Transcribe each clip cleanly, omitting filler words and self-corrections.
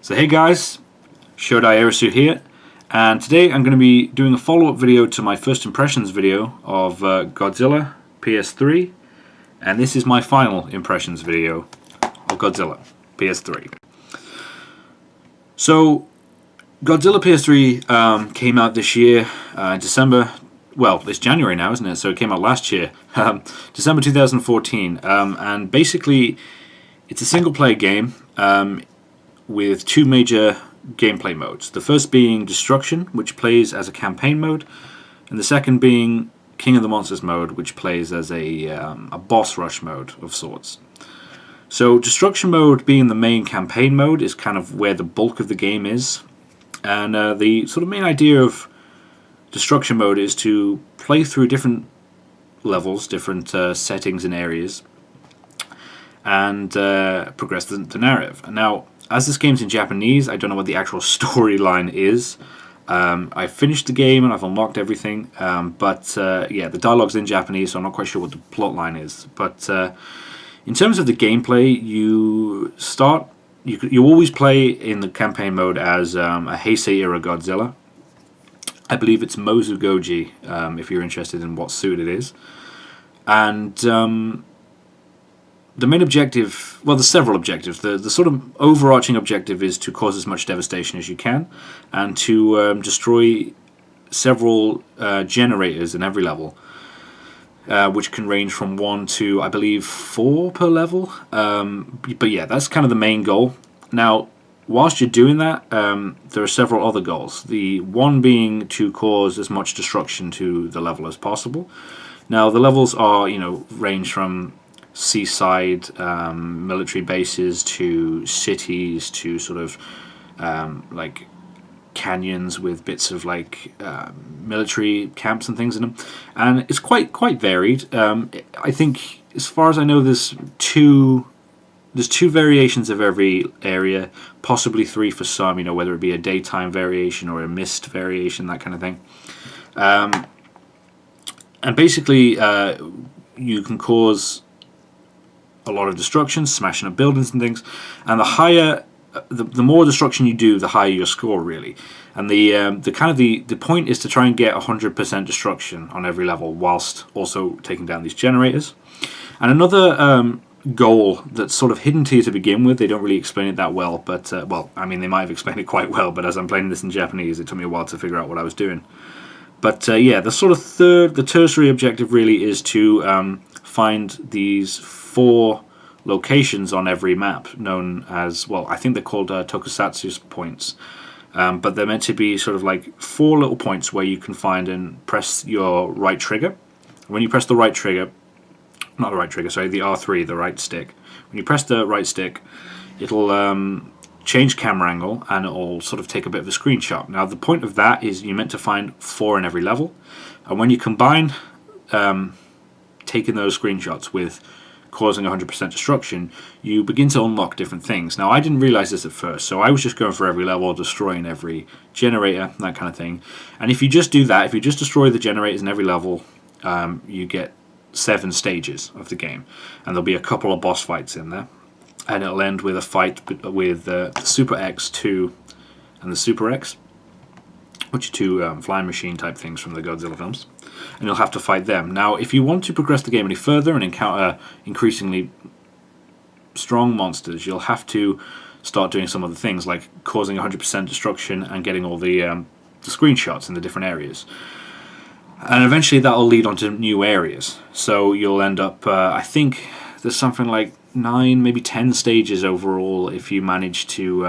So hey guys, Shodai Erisu here, and today I'm going to be doing a follow-up video to my first impressions video of Godzilla PS3, and this is my final impressions video of Godzilla PS3. So Godzilla PS3 came out this year, December, well it's January now isn't it, so it came out last year, December 2014, and basically it's a single player game with two major gameplay modes. The first being Destruction, which plays as a campaign mode, and the second being King of the Monsters mode, which plays as a boss rush mode of sorts. So Destruction mode, being the main campaign mode, is kind of where the bulk of the game is, and the sort of main idea of Destruction mode is to play through different levels, different settings and areas, and progress the narrative. Now, as this game's in Japanese, I don't know what the actual storyline is. I finished the game and I've unlocked everything, but yeah, the dialogue's in Japanese, so I'm not quite sure what the plot line is. But in terms of the gameplay, you always play in the campaign mode as a Heisei era Godzilla. I believe it's Mozu Goji, if you're interested in what suit it is. And the main objective, well, there's several objectives. The sort of overarching objective is to cause as much devastation as you can, and to destroy several generators in every level, which can range from 1 to, I believe, 4 per level. But yeah, that's kind of the main goal. Now, whilst you're doing that, there are several other goals. The one being to cause as much destruction to the level as possible. Now, the levels are, range from seaside military bases to cities to sort of like canyons with bits of like military camps and things in them, and it's quite varied. I think, as far as I know, there's two variations of every area, possibly 3 for some, whether it be a daytime variation or a mist variation, that kind of thing. And basically you can cause a lot of destruction, smashing up buildings and things, and the more destruction you do, the higher your score, really. And the point is to try and get 100% destruction on every level, whilst also taking down these generators. And another goal that's sort of hidden to you to begin with, they don't really explain it that well, but well, I mean, they might have explained it quite well, but as I'm playing this in Japanese, it took me a while to figure out what I was doing. But yeah, the tertiary objective really is to find these 4 locations on every map, known as, well, I think they're called tokusatsu points, but they're meant to be sort of like 4 little points where you can find and press your right trigger. When you press the right trigger, not the right trigger, sorry, the R3, the right stick. When you press the right stick, it'll change camera angle and it'll sort of take a bit of a screenshot. Now, the point of that is you're meant to find 4 in every level, and when you combine taking those screenshots with causing 100% destruction, you begin to unlock different things. Now, I didn't realize this at first, so I was just going for every level, destroying every generator, that kind of thing. And if you just do that, if you just destroy the generators in every level, you get 7 stages of the game, and there'll be a couple of boss fights in there, and it'll end with a fight with the Super X2 and the Super X, which are 2 flying machine type things from the Godzilla films, and you'll have to fight them. Now, if you want to progress the game any further and encounter increasingly strong monsters, you'll have to start doing some other things, like causing 100% destruction and getting all the screenshots in the different areas. And eventually that'll lead on to new areas. So you'll end up, I think there's something like 9, maybe 10 stages overall if you manage to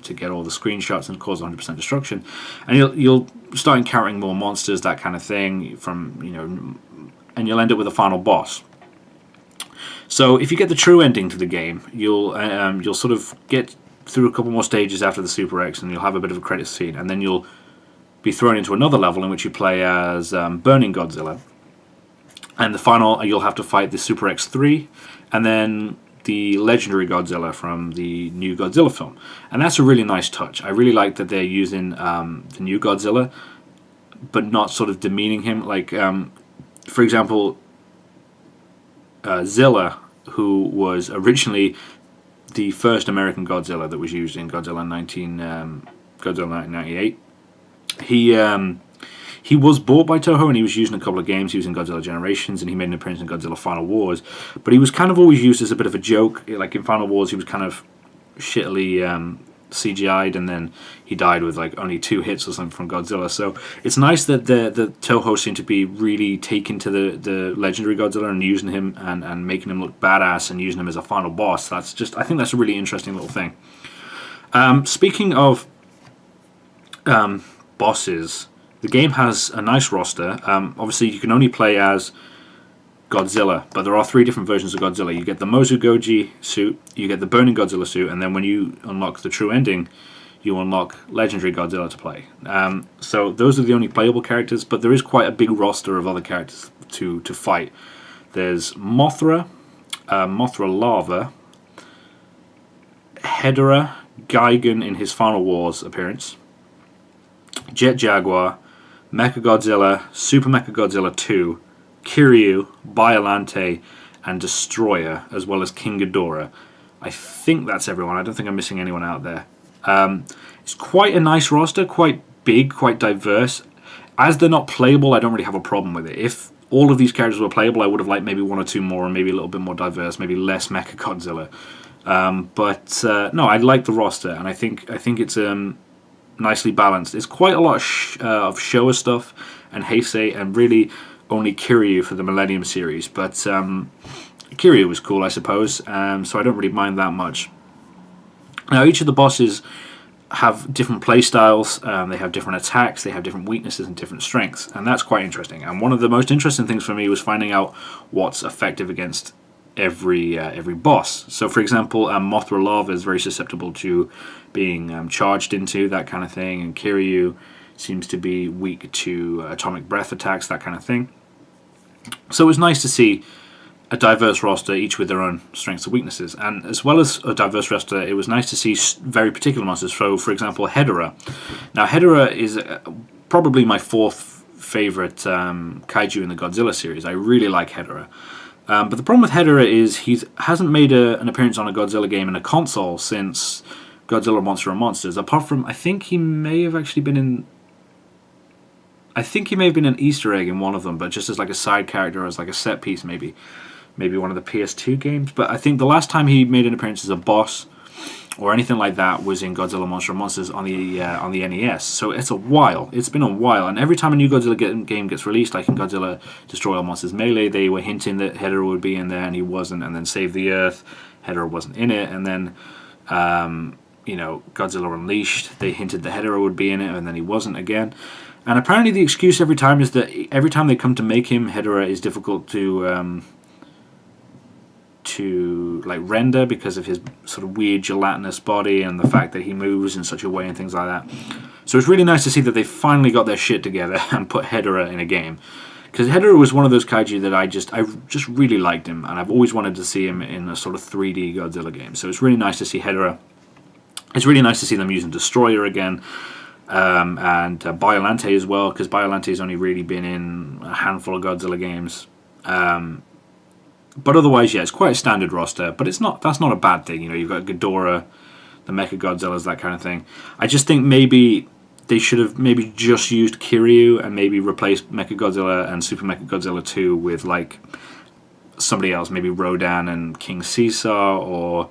get all the screenshots and cause 100% destruction. And you'll start encountering more monsters, that kind of thing, and you'll end up with a final boss. So if you get the true ending to the game, you'll sort of get through a couple more stages after the Super X, and you'll have a bit of a credit scene, and then you'll be thrown into another level in which you play as Burning Godzilla, and the final, you'll have to fight the Super X3 and then the legendary Godzilla from the new Godzilla film. And that's a really nice touch. I really like that they're using the new Godzilla, but not sort of demeaning him. Like, for example, Zilla, who was originally the first American Godzilla that was used in Godzilla 1998. He was bought by Toho, and he was used in a couple of games. He was in Godzilla Generations, and he made an appearance in Godzilla Final Wars. But he was kind of always used as a bit of a joke. Like in Final Wars, he was kind of shittily CGI'd, and then he died with like only 2 hits or something from Godzilla. So it's nice that the Toho seem to be really taking to the legendary Godzilla and using him and making him look badass and using him as a final boss. I think that's a really interesting little thing. Speaking of bosses, the game has a nice roster. Obviously, you can only play as Godzilla, but there are 3 different versions of Godzilla. You get the Mozugoji suit, you get the Burning Godzilla suit, and then when you unlock the true ending, you unlock Legendary Godzilla to play. So those are the only playable characters, but there is quite a big roster of other characters to fight. There's Mothra, Mothra Lava, Hedorah, Gigan in his Final Wars appearance, Jet Jaguar, Mechagodzilla, Super Mechagodzilla 2, Kiryu, Biollante, and Destroyer, as well as King Ghidorah. I think that's everyone. I don't think I'm missing anyone out there. It's quite a nice roster, quite big, quite diverse. As they're not playable, I don't really have a problem with it. If all of these characters were playable, I would have liked maybe 1 or 2 more, and maybe a little bit more diverse, maybe less Mechagodzilla. But no, I like the roster, and I think it's nicely balanced. It's quite a lot of Showa stuff and Heisei, and really only Kiryu for the Millennium series. But Kiryu was cool, I suppose, so I don't really mind that much. Now, each of the bosses have different play styles, they have different attacks, they have different weaknesses and different strengths, and that's quite interesting. And one of the most interesting things for me was finding out what's effective against every boss. So, for example, Mothra Lava is very susceptible to being charged into, that kind of thing, and Kiryu seems to be weak to atomic breath attacks, that kind of thing. So it was nice to see a diverse roster, each with their own strengths and weaknesses. And as well as a diverse roster, it was nice to see very particular monsters. So, for example, Hedorah. Now, Hedorah is probably my 4th favorite kaiju in the Godzilla series. I really like Hedorah. But the problem with Hedorah is he hasn't made an appearance on a Godzilla game in a console since Godzilla Monster and Monsters. Apart from, I think he may have been an Easter egg in one of them, but just as like a side character or as like a set piece, maybe one of the PS2 games. But I think the last time he made an appearance as a boss or anything like that was in Godzilla Monster and Monsters on the NES. So it's been a while, and every time a new Godzilla game gets released, like in Godzilla Destroy All Monsters Melee, they were hinting that Hedorah would be in there, and he wasn't. And then Save the Earth, Hedorah wasn't in it. And then Godzilla Unleashed, they hinted that Hedorah would be in it, and then he wasn't again. And apparently the excuse every time is that every time they come to make him, Hedorah is difficult to render because of his sort of weird gelatinous body and the fact that he moves in such a way and things like that. So it's really nice to see that they finally got their shit together and put Hedorah in a game. Because Hedorah was one of those kaiju that I just really liked him, and I've always wanted to see him in a sort of 3D Godzilla game. So it's really nice to see Hedorah. It's really nice to see them using Destroyer again. And Biollante as well, because Biollante has only really been in a handful of Godzilla games. But otherwise, yeah, it's quite a standard roster. But that's not a bad thing. You've got Ghidorah, the Mechagodzillas, that kind of thing. I just think maybe they should have maybe just used Kiryu and maybe replaced Mechagodzilla and Super Mechagodzilla 2 with like somebody else, maybe Rodan and King Caesar, or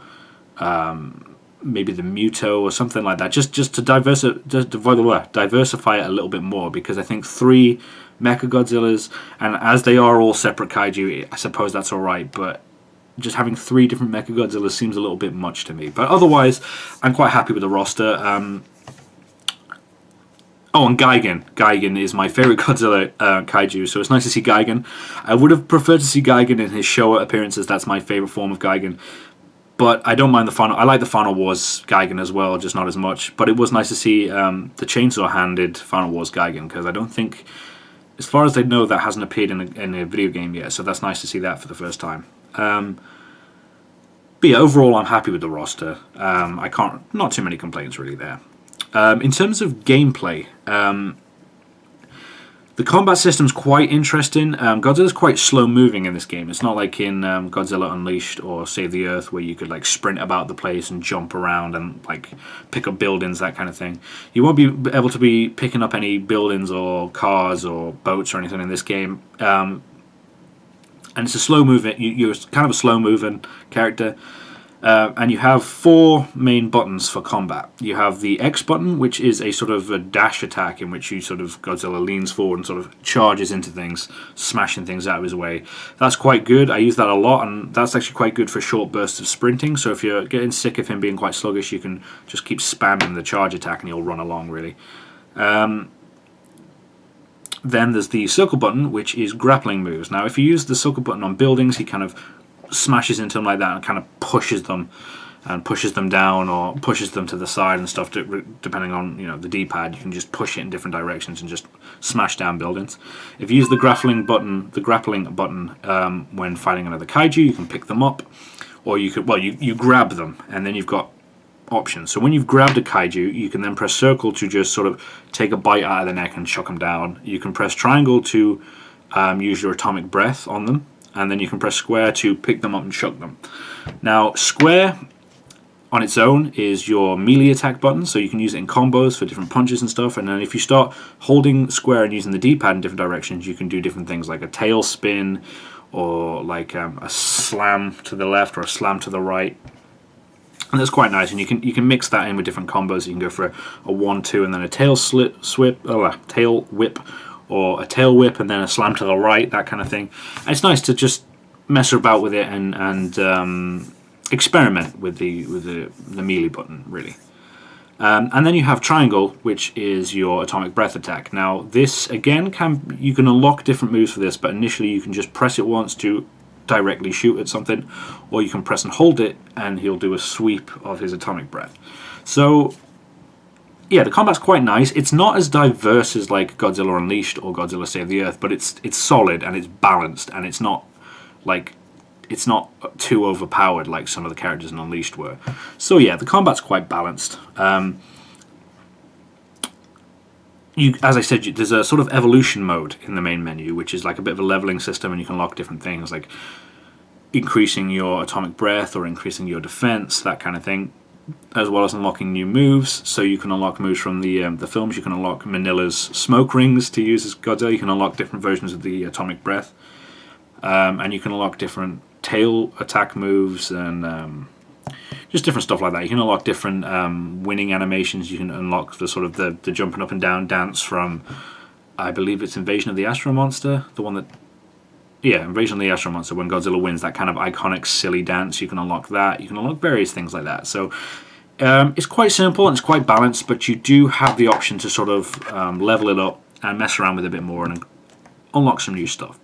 maybe the Muto or something like that, just to diversify it a little bit more, because I think 3 Mechagodzillas, and as they are all separate kaiju, I suppose that's alright, but just having 3 different Mechagodzillas seems a little bit much to me. But otherwise, I'm quite happy with the roster. And Gigan. Gigan is my favorite Godzilla kaiju, so it's nice to see Gigan. I would have preferred to see Gigan in his Showa appearances. That's my favorite form of Gigan. But I don't mind I like the Final Wars Gigan as well, just not as much. But it was nice to see the chainsaw-handed Final Wars Gigan, because I don't think, as far as I know, that hasn't appeared in a video game yet. So that's nice to see that for the first time. But yeah, overall, I'm happy with the roster. Not too many complaints really there. In terms of gameplay, The combat system's quite interesting. Godzilla's quite slow moving in this game. It's not like in Godzilla Unleashed or Save the Earth, where you could like sprint about the place and jump around and like pick up buildings, that kind of thing. You won't be able to be picking up any buildings or cars or boats or anything in this game. And it's a slow moving. You're kind of a slow moving character. And you have 4 main buttons for combat. You have the X button, which is a sort of a dash attack in which you sort of Godzilla leans forward and sort of charges into things, smashing things out of his way. That's quite good. I use that a lot, and that's actually quite good for short bursts of sprinting. So if you're getting sick of him being quite sluggish, you can just keep spamming the charge attack and he'll run along, really. Then there's the circle button, which is grappling moves. Now, if you use the circle button on buildings, he kind of smashes into them like that and kind of pushes them down or pushes them to the side and stuff. Depending on the D-pad, you can just push it in different directions and just smash down buildings. If you use the grappling button, when fighting another kaiju, you can pick them up, or you could you grab them, and then you've got options. So when you've grabbed a kaiju, you can then press circle to just sort of take a bite out of the neck and chuck them down. You can press triangle to use your atomic breath on them, and then you can press square to pick them up and chuck them. Now, square on its own is your melee attack button, so you can use it in combos for different punches and stuff. And then if you start holding square and using the D-pad in different directions, you can do different things like a tail spin, or like a slam to the left or a slam to the right. And that's quite nice, and you can mix that in with different combos. You can go for a 1-2 and then a tail whip, or a tail whip and then a slam to the right, that kind of thing. And it's nice to just mess about with it and experiment with the melee button, really. And then you have triangle, which is your atomic breath attack. Now, this again you can unlock different moves for this, but initially you can just press it once to directly shoot at something, or you can press and hold it and he'll do a sweep of his atomic breath. So yeah, the combat's quite nice. It's not as diverse as like Godzilla Unleashed or Godzilla Save the Earth, but it's solid and it's balanced, and it's not too overpowered like some of the characters in Unleashed were. So yeah, the combat's quite balanced. As I said, there's a sort of evolution mode in the main menu, which is like a bit of a leveling system, and you can unlock different things like increasing your atomic breath or increasing your defense, that kind of thing, as well as unlocking new moves. So you can unlock moves from the films. You can unlock Manila's smoke rings to use as Godzilla. You can unlock different versions of the atomic breath, and you can unlock different tail attack moves and just different stuff like that. You can unlock different winning animations. You can unlock the sort of the jumping up and down dance from, I believe it's Invasion of the Astro Monster, the one that, yeah, Invasion of the Astro Monster, when Godzilla wins, that kind of iconic silly dance. You can unlock that. You can unlock various things like that. So it's quite simple and it's quite balanced, but you do have the option to sort of level it up and mess around with it a bit more and unlock some new stuff.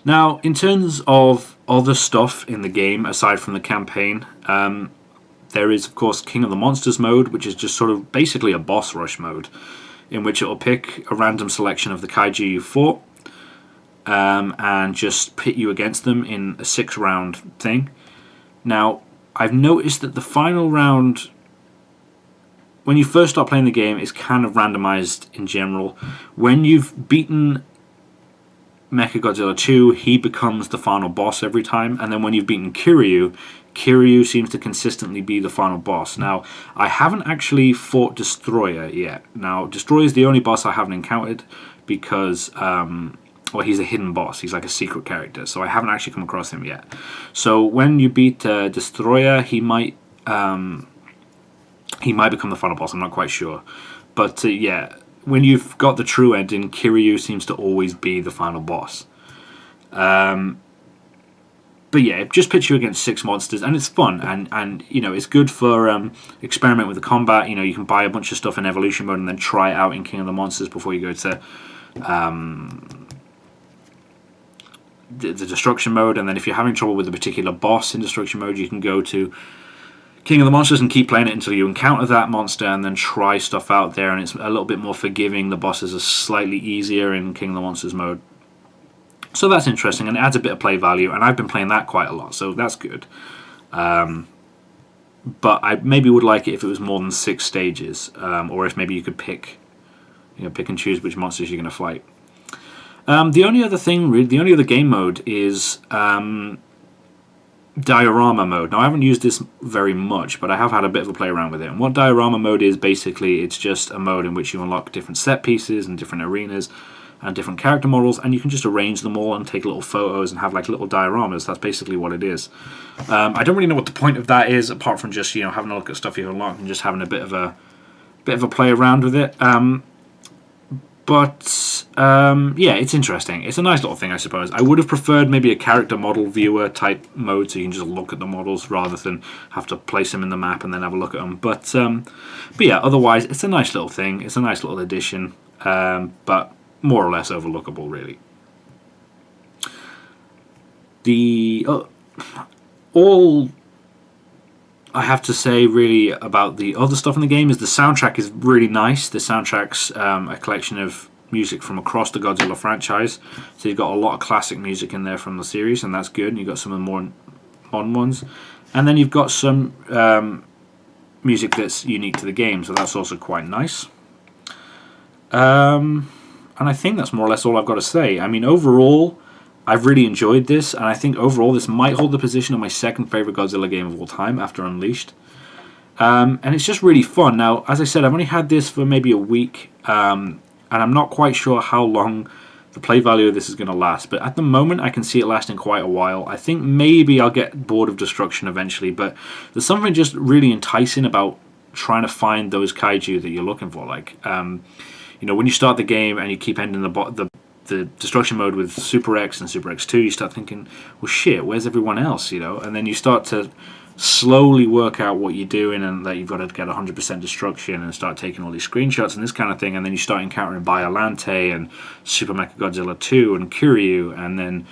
Now, in terms of other stuff in the game, aside from the campaign, there is, of course, King of the Monsters mode, which is just sort of basically a boss rush mode, in which it will pick a random selection of the kaiju you fought, and just pit you against them in a 6-round thing. Now, I've noticed that the final round, when you first start playing the game, is kind of randomized in general. When you've beaten Mechagodzilla 2, he becomes the final boss every time, and then when you've beaten Kiryu seems to consistently be the final boss. Now, I haven't actually fought Destroyer yet. Now, Destroyer is the only boss I haven't encountered because, well, he's a hidden boss. He's like a secret character, so I haven't actually come across him yet. So when you beat Destroyer, he might become the final boss. I'm not quite sure, but yeah. When you've got the true ending, Kiryu seems to always be the final boss. But yeah, it just pits you against 6 monsters, and it's fun, and you know, it's good for experiment with the combat. You know, you can buy a bunch of stuff in evolution mode and then try it out in King of the Monsters before you go to the destruction mode. And then if you're having trouble with a particular boss in destruction mode, you can go to King of the Monsters and keep playing it until you encounter that monster and then try stuff out there, and it's a little bit more forgiving. The bosses are slightly easier in King of the Monsters mode. So that's interesting, and it adds a bit of play value, and I've been playing that quite a lot, so that's good. But I maybe would like it if it was more than 6 stages, or if maybe you could pick pick and choose which monsters you're going to fight. The only other game mode is Diorama Mode. Now, I haven't used this very much, but I have had a bit of a play around with it. And what Diorama Mode is, basically, it's just a mode in which you unlock different set pieces and different arenas and different character models, and you can just arrange them all and take little photos and have like little dioramas. That's basically what it is. I don't really know what the point of that is, apart from just having a look at stuff you unlock and just having a bit of a play around with it. Yeah, it's interesting. It's a nice little thing, I suppose. I would have preferred maybe a character model viewer type mode, so you can just look at the models rather than have to place them in the map and then have a look at them. But yeah, otherwise, it's a nice little thing. It's a nice little addition, but more or less overlookable, really. All I have to say really about the other stuff in the game is the soundtrack is really nice. The soundtrack's a collection of music from across the Godzilla franchise, so you've got a lot of classic music in there from the series, and that's good. And you've got some of the more modern ones, and then you've got some music that's unique to the game, so that's also quite nice. And I think that's more or less all I've got to say. I mean, overall, I've really enjoyed this, and I think overall this might hold the position of my second favourite Godzilla game of all time after Unleashed. And it's just really fun. Now, as I said, I've only had this for maybe a week, and I'm not quite sure how long the play value of this is going to last, but at the moment I can see it lasting quite a while. I think maybe I'll get bored of Destruction eventually, but there's something just really enticing about trying to find those kaiju that you're looking for. Like, when you start the game and you keep ending the destruction mode with Super X and Super X2, you start thinking, well, shit, where's everyone else? And then you start to slowly work out what you're doing, and that you've got to get 100% destruction and start taking all these screenshots and this kind of thing, and then you start encountering Biollante and Super Mechagodzilla 2 and Kiryu, and then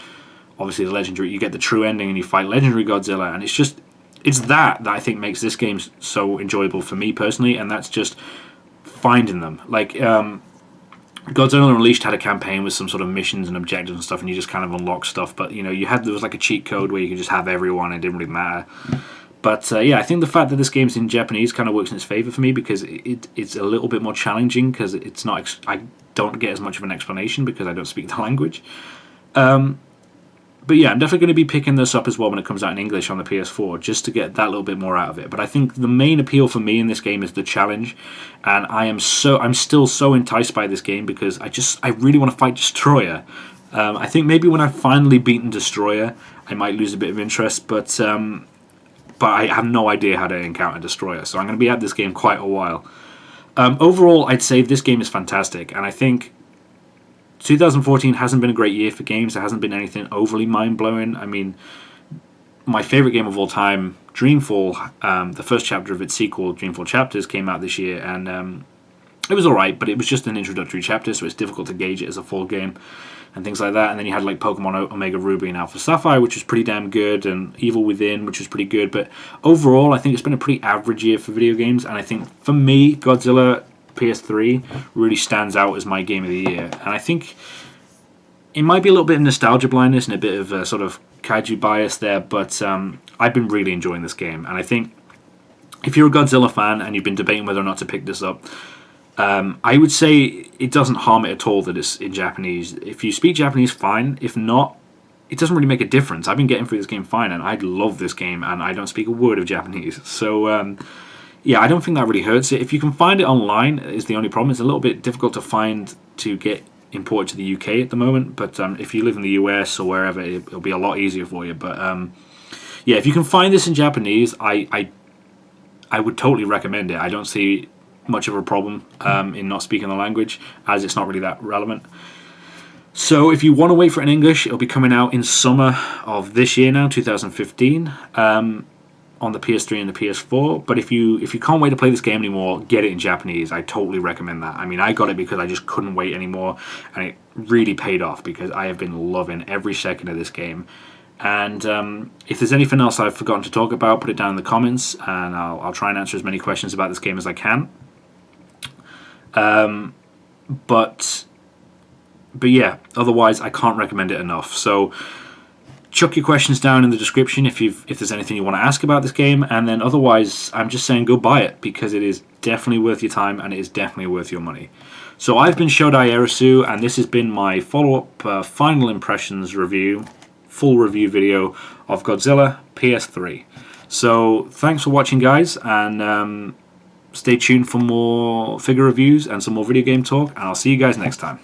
obviously the legendary, you get the true ending and you fight Legendary Godzilla, and it's that I think makes this game so enjoyable for me personally, and that's just finding them. Like, Godzilla Unleashed had a campaign with some sort of missions and objectives and stuff, and you just kind of unlock stuff, but there was like a cheat code where you could just have everyone, it didn't really matter. But yeah, I think the fact that this game's in Japanese kind of works in its favour for me, because it's a little bit more challenging, because it's not, I don't get as much of an explanation because I don't speak the language. But yeah, I'm definitely going to be picking this up as well when it comes out in English on the PS4, just to get that little bit more out of it. But I think the main appeal for me in this game is the challenge, and I'm still so enticed by this game because I really want to fight Destroyer. I think maybe when I've finally beaten Destroyer, I might lose a bit of interest, but I have no idea how to encounter Destroyer, so I'm going to be at this game quite a while. Overall, I'd say this game is fantastic, and I think 2014 hasn't been a great year for games. There hasn't been anything overly mind-blowing. I mean, my favourite game of all time, Dreamfall, the first chapter of its sequel, Dreamfall Chapters, came out this year, and it was alright, but it was just an introductory chapter, so it's difficult to gauge it as a full game, and things like that. And then you had like Pokemon Omega Ruby and Alpha Sapphire, which was pretty damn good, and Evil Within, which was pretty good, but overall, I think it's been a pretty average year for video games, and I think, for me, Godzilla PS3 really stands out as my game of the year. And I think it might be a little bit of nostalgia blindness and a bit of a sort of kaiju bias there, but I've been really enjoying this game. And I think if you're a Godzilla fan and you've been debating whether or not to pick this up, I would say it doesn't harm it at all that it's in Japanese. If you speak Japanese, fine. If not, it doesn't really make a difference. I've been getting through this game fine, and I love this game, and I don't speak a word of Japanese. So yeah, I don't think that really hurts it. If you can find it online, is the only problem. It's a little bit difficult to get imported to the UK at the moment, but if you live in the US or wherever, it'll be a lot easier for you. But yeah, if you can find this in Japanese, I would totally recommend it. I don't see much of a problem in not speaking the language, as it's not really that relevant. So if you want to wait for it in English, it'll be coming out in summer of this year now, 2015. On the PS3 and the PS4, but if you can't wait to play this game anymore, get it in Japanese. I totally recommend that. I mean, I got it because I just couldn't wait anymore, and it really paid off because I have been loving every second of this game. And if there's anything else I've forgotten to talk about, put it down in the comments, and I'll try and answer as many questions about this game as I can. But yeah, otherwise I can't recommend it enough. So chuck your questions down in the description if there's anything you want to ask about this game, and then otherwise I'm just saying go buy it, because it is definitely worth your time and it is definitely worth your money. So I've been Shodai Erisu, and this has been my follow-up final impressions review, full review video of Godzilla PS3. So thanks for watching, guys, and stay tuned for more figure reviews and some more video game talk, and I'll see you guys next time.